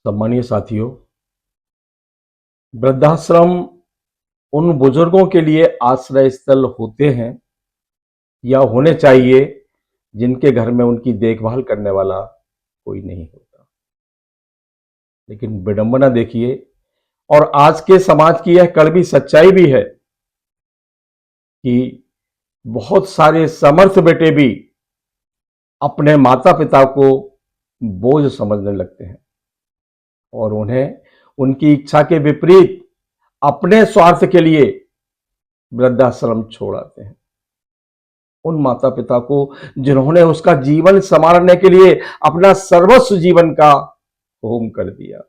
सम्मानीय साथियों, वृद्धाश्रम उन बुजुर्गों के लिए आश्रय स्थल होते हैं या होने चाहिए जिनके घर में उनकी देखभाल करने वाला कोई नहीं होता। लेकिन विडंबना देखिए, और आज के समाज की यह कड़वी सच्चाई भी है कि बहुत सारे समर्थ बेटे भी अपने माता पिता को बोझ समझने लगते हैं और उन्हें उनकी इच्छा के विपरीत अपने स्वार्थ के लिए वृद्धाश्रम छोड़ आते हैं। उन माता पिता को जिन्होंने उसका जीवन संवारने के लिए अपना सर्वस्व जीवन का होम कर दिया।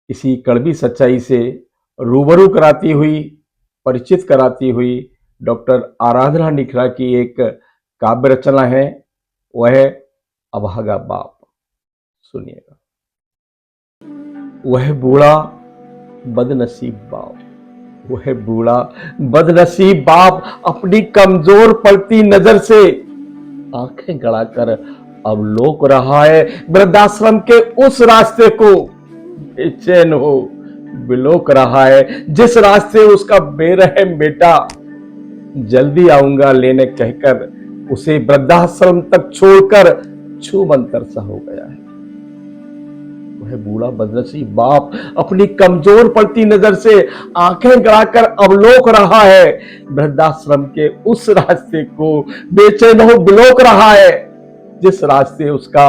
इसी कड़वी सच्चाई से रूबरू कराती हुई, परिचित कराती हुई डॉक्टर आराधना निखरा की एक काव्य रचना है, वह अभागा बाप। सुनिएगा। वह बूढ़ा बदनसीब बाप, वह बूढ़ा बदनसीब बाप अपनी कमजोर पड़ती नजर से आंखें गड़ाकर अवलोक रहा है वृद्धाश्रम के उस रास्ते को, बेचैन हो बिलोक रहा है जिस रास्ते उसका बेरहम बेटा जल्दी आऊंगा लेने कहकर उसे वृद्धाश्रम तक छोड़कर छूमंतर सा हो गया है। वह बूढ़ा बदनसीब बाप अपनी कमजोर पड़ती नजर से आंखें गड़ाकर अवलोक रहा है वृद्धाश्रम के उस रास्ते को, बेचैन हो बिलोक रहा है जिस रास्ते उसका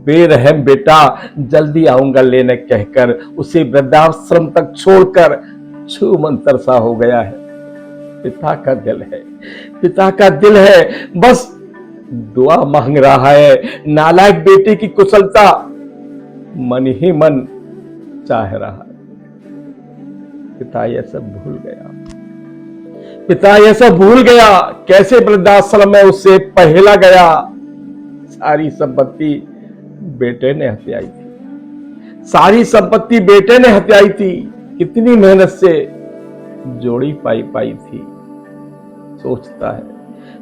बेरहम बेटा जल्दी आऊंगा लेने कहकर उसे वृद्धाश्रम तक छोड़कर छूमंतर सा हो गया है। पिता का दिल है, पिता का दिल है, बस दुआ मांग रहा है। नालायक बेटे की कुशलता मन ही मन चाह रहा है। पिता यह सब भूल गया, पिता यह सब भूल गया कैसे वृद्धाश्रम में उससे पहला गया। सारी संपत्ति बेटे ने हत्याई थी, सारी संपत्ति बेटे ने हत्याई थी। कितनी मेहनत से जोड़ी पाई थी।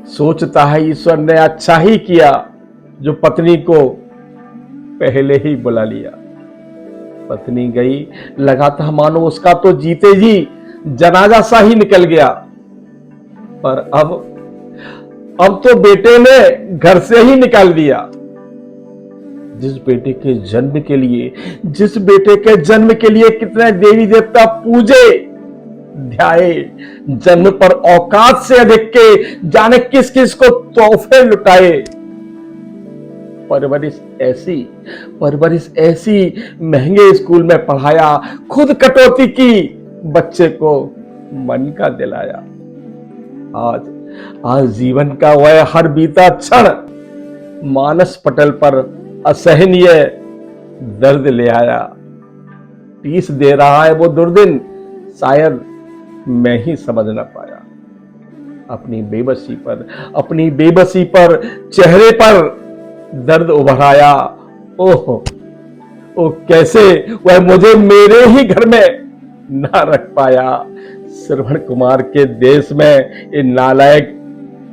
सोचता है ईश्वर ने अच्छा ही किया जो पत्नी को पहले ही बुला लिया। पत्नी गई, लगा था मानो उसका तो जीते जी जनाजा सा ही निकल गया, पर अब तो बेटे ने घर से ही निकाल दिया। जिस बेटे के जन्म के लिए कितने देवी देवता पूजे ध्याए, जन्म पर औकात से अधिक के जाने किस किस को तोहफे लुटाए। परवरिश ऐसी महंगे स्कूल में पढ़ाया, खुद कटौती की, बच्चे को मन का दिलाया। आज जीवन का वह हर बीता क्षण मानस पटल पर असहनीय दर्द ले आया। पीस दे रहा है वो दुर्दिन, शायद मैं ही समझ न पाया। अपनी बेबसी पर चेहरे पर दर्द उभर आया। ओह कैसे वह मुझे मेरे ही घर में ना रख पाया। श्रवण कुमार के देश में ये नालायक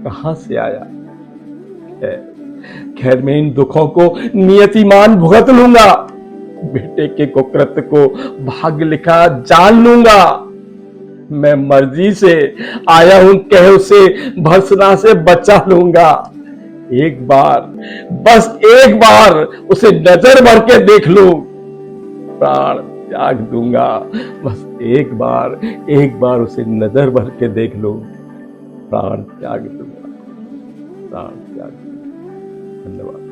कहां से आया है। खैर मैं इन दुखों को नियतिमान भुगत लूंगा, बेटे के कुकृत्य को भाग्य लिखा जान लूंगा। मैं मर्जी से आया हूं कह उसे भर्त्सना से बचा लूंगा। एक बार, बस एक बार उसे नजर भर के देख लूं, प्राण त्याग दूंगा। बस एक बार उसे नजर भर के देख लूं, प्राण त्याग दूंगा। धन्यवाद।